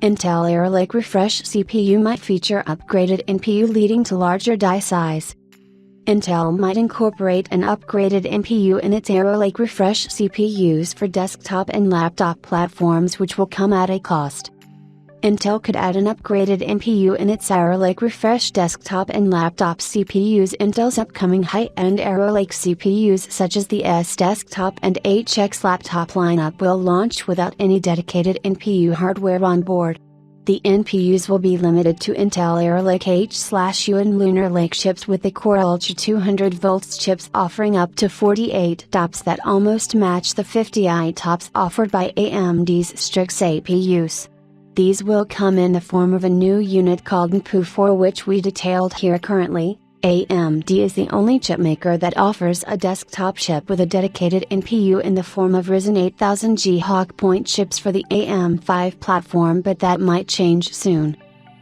Intel Arrow Lake Refresh CPU might feature upgraded NPU leading to larger die size. Intel might incorporate an upgraded NPU in its Arrow Lake Refresh CPUs for desktop and laptop platforms, which will come at a cost. Intel could add an upgraded NPU in its Arrow Lake Refresh desktop and laptop CPUs. Intel's upcoming high-end Arrow Lake CPUs such as the S desktop and HX laptop lineup will launch without any dedicated NPU hardware on board. The NPUs will be limited to Intel Arrow Lake H/U and Lunar Lake chips, with the Core Ultra 200V chips offering up to 48 TOPS that almost match the 50i TOPS offered by AMD's Strix APUs. These will come in the form of a new unit called NPU, for which we detailed here. Currently, AMD is the only chipmaker that offers a desktop chip with a dedicated NPU in the form of Ryzen 8000G Hawkpoint chips for the AM5 platform, but that might change soon.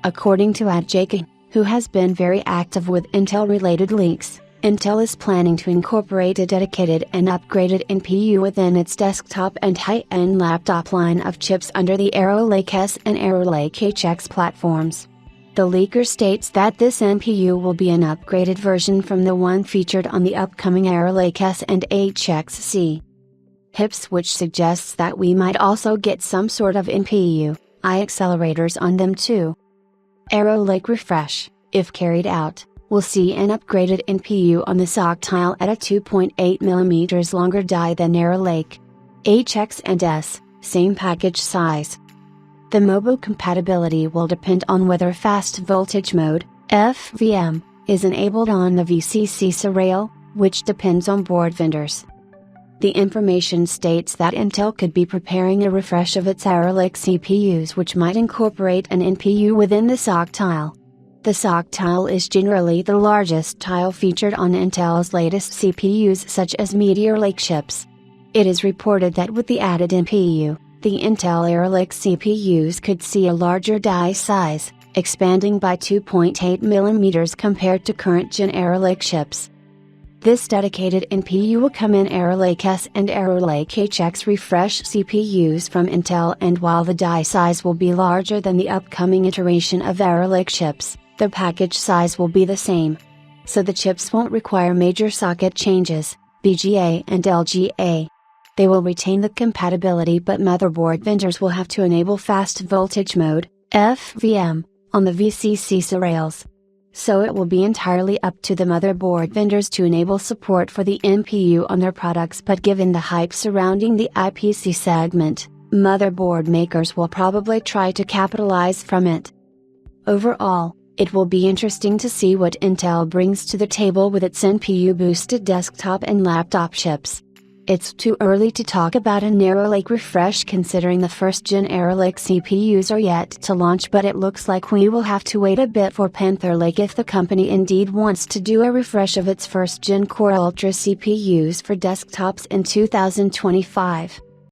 According to @JK, who has been very active with Intel-related leaks, Intel is planning to incorporate a dedicated and upgraded NPU within its desktop and high-end laptop line of chips under the Arrow Lake S and Arrow Lake HX platforms. The leaker states that this NPU will be an upgraded version from the one featured on the upcoming Arrow Lake S and HXC HIPs, which suggests that we might also get some sort of NPU I accelerators on them too. Arrow Lake Refresh, if carried out, will see an upgraded NPU on the SoC tile at a 2.8mm longer die than Arrow Lake HX and S, same package size. The mobile compatibility will depend on whether fast voltage mode, FVM, is enabled on the VCC rail, which depends on board vendors. The information states that Intel could be preparing a refresh of its Arrow Lake CPUs, which might incorporate an NPU within the SoC tile. The SoC tile is generally the largest tile featured on Intel's latest CPUs such as Meteor Lake chips. It is reported that with the added NPU, the Intel Arrow Lake CPUs could see a larger die size, expanding by 2.8mm compared to current Gen Arrow Lake chips. This dedicated NPU will come in Arrow Lake S and Arrow Lake HX Refresh CPUs from Intel, and while the die size will be larger than the upcoming iteration of Arrow Lake chips, the package size will be the same. So the chips won't require major socket changes, BGA and LGA. They will retain the compatibility, but motherboard vendors will have to enable fast voltage mode, FVM, on the VCC rails. So it will be entirely up to the motherboard vendors to enable support for the NPU on their products, but given the hype surrounding the IPC segment, motherboard makers will probably try to capitalize from it. Overall, it will be interesting to see what Intel brings to the table with its NPU-boosted desktop and laptop chips. It's too early to talk about an Arrow Lake refresh considering the first-gen Arrow Lake CPUs are yet to launch, but it looks like we will have to wait a bit for Panther Lake if the company indeed wants to do a refresh of its first-gen Core Ultra CPUs for desktops in 2025.